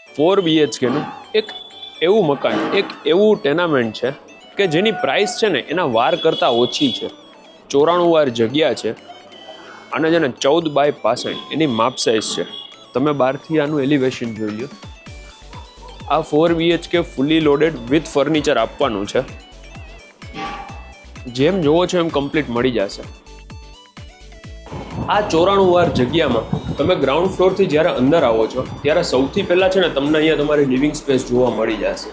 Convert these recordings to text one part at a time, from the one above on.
4 BHKનું એક એવું મકાન, એક એવું ટેનામેન્ટ છે કે જેની પ્રાઇસ છે ને એના વાર કરતાં ઓછી છે. 94 વાર જગ્યા છે અને છે ને 14 બાય 65 એની માપ સાઇઝ છે. તમે બહારથી આનું એલિવેશન જોઈ લો. આ 4 BHK ફૂલી લોડેડ વિથ ફર્નિચર આપવાનું છે. જેમ જોવો છો એમ કમ્પ્લીટ મળી જશે. આ 94 વાર જગ્યામાં તમે ગ્રાઉન્ડ ફ્લોરથી જ્યારે અંદર આવો છો ત્યારે સૌથી પહેલાં છે ને તમને અહીંયા તમારી લિવિંગ સ્પેસ જોવા મળી જશે.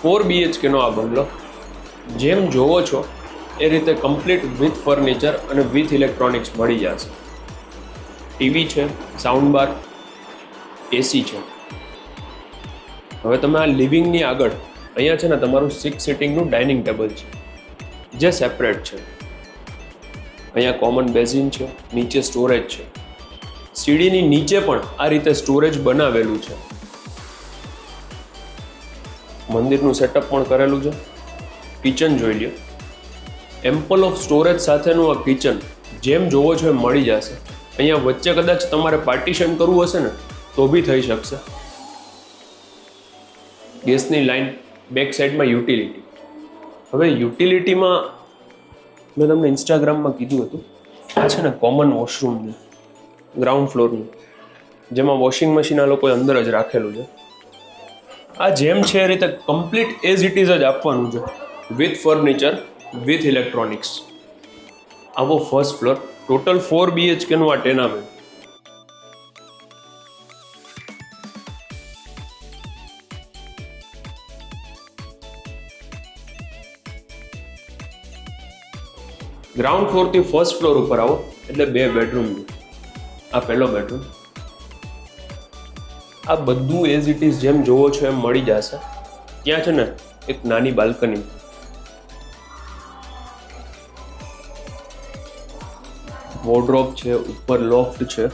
4 BHKનો આ બંગલો જેમ જોવો છો એ રીતે કમ્પ્લીટ વિથ ફર્નિચર અને વિથ ઇલેક્ટ્રોનિક્સ મળી જશે. ટીવી છે, સાઉન્ડ બાર, એસી છે. હવે તમે આ લિવિંગની આગળ અહીંયા છે ને તમારું 6 સિટિંગનું ડાઇનિંગ ટેબલ છે જે સેપરેટ છે. અહીંયા કોમન બેઝિન છે, નીચે સ્ટોરેજ છે. સીડીની નીચે પણ આ રીતે સ્ટોરેજ બનાવેલું છે. મંદિરનું સેટઅપ પણ કરેલું છે. કિચન જોઈ લ્યો. એમ્પલ ઓફ સ્ટોરેજ સાથેનું આ કિચન જેમ જોવો છો એમ મળી જશે. અહીંયા વચ્ચે કદાચ તમારે પાર્ટીશન કરવું હશે ને તો બી થઈ શકશે. ગેસની લાઈન, બેક સાઈડમાં યુટિલિટી. હવે યુટિલિટીમાં મેં તમને ઇન્સ્ટાગ્રામમાં કીધું હતું, આ છે ને કોમન વોશરૂમ છે ગ્રાઉન્ડ ફ્લોરનું, જેમાં વોશિંગ મશીન આ લોકોએ અંદર જ રાખેલું છે. આ જેમ છે એ રીતે કમ્પ્લીટ એઝ ઇટ ઇઝ જ આપવાનું છે વિથ ફર્નિચર, વિથ ઇલેક્ટ્રોનિક્સ. આવો ફર્સ્ટ ફ્લોર, ટોટલ 4 BHKનું આ ટેનામેન્ટ. ગ્રાઉન્ડ ફ્લોરથી ફર્સ્ટ ફ્લોર ઉપર આવો એટલે 2 બેડરૂમ. આ પહેલો બેડરૂમ. આ બધું એઝ ઇટ ઇઝ જેમ જોવો છો એમ મળી જશે. ત્યાં છે ને એક નાની બાલ્કની, વોર્ડરોબ છે, ઉપર લોફ્ટ છે,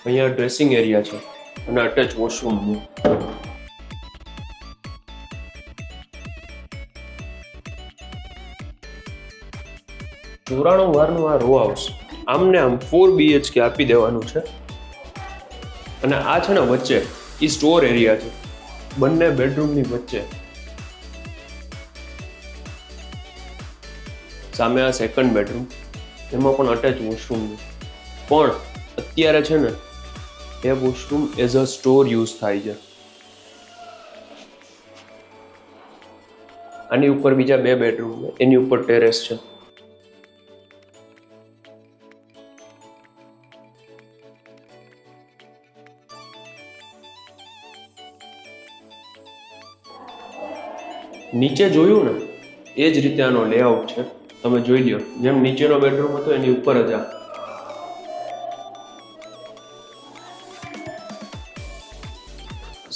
અહીંયા ડ્રેસિંગ એરિયા છે અને અટેચ વોશરૂમ છે. ચોરાણું વારનું આ રો હાઉસ આમને આમ 4 BHK આપી દેવાનું છે. અને આ છે ને વચ્ચે એ સ્ટોર એરિયા છે, બંને બેડરૂમની વચ્ચે. સામે આ સેકન્ડ બેડરૂમ, એમાં પણ અટેચ વોશરૂમ છે. પણ અત્યારે છે ને એ washroom as a store use થાય છે. આની ઉપર બીજા 2 બેડરૂમ, એની ઉપર ટેરેસ છે. નીચે જોયું ને એ જ રીતે આનો લેઆઉટ છે. તમે જોઈ લ્યો, જેમ નીચેનો બેડરૂમ હતો એની ઉપર જ આ.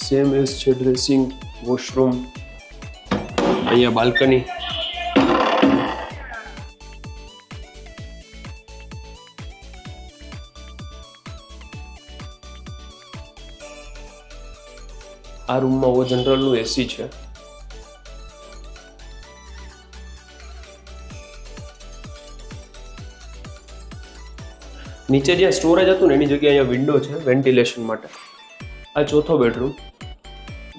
સેમ એઝ છે ડ્રેસિંગ, વોશરૂમ, અહીંયા બાલ્કની. આ રૂમમાં જનરલનું એસી છે. નીચે જ્યાં સ્ટોરેજ હતું ને એની જગ્યાએ અહીંયા વિન્ડો છે વેન્ટિલેશન માટે. આ ચોથો બેડરૂમ.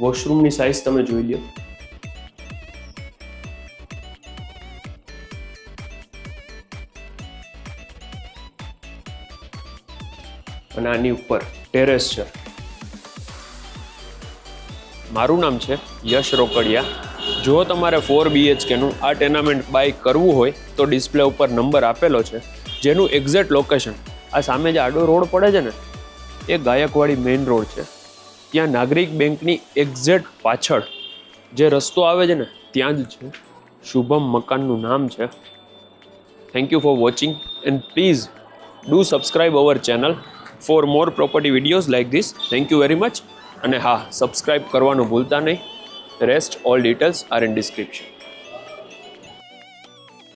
વોશરૂમની સાઇઝ તમે જોઈ લો. અને આની ઉપર ટેરેસ છે. મારું નામ છે યશ રોકડિયા. જો તમારે 4 BHKનું આ ટેનામેન્ટ બાય કરવું હોય તો ડિસ્પ્લે ઉપર નંબર આપેલો છે, જેનું એક્ઝેક્ટ લોકેશન આ સામે જે આડો રોડ પડે છે ને એ ગાયકવાડી મેઇન રોડ છે. ત્યાં નાગરિક બેંકની એક્ઝેક્ટ પાછળ જે રસ્તો આવે છે ને ત્યાં જ છે. શુભમ મકાનનું નામ છે. Thank you for watching and please do subscribe our channel for more property videos like this. Thank you very much. અને હા, સબસ્ક્રાઈબ કરવાનું ભૂલતા નહીં. Rest all details are in description.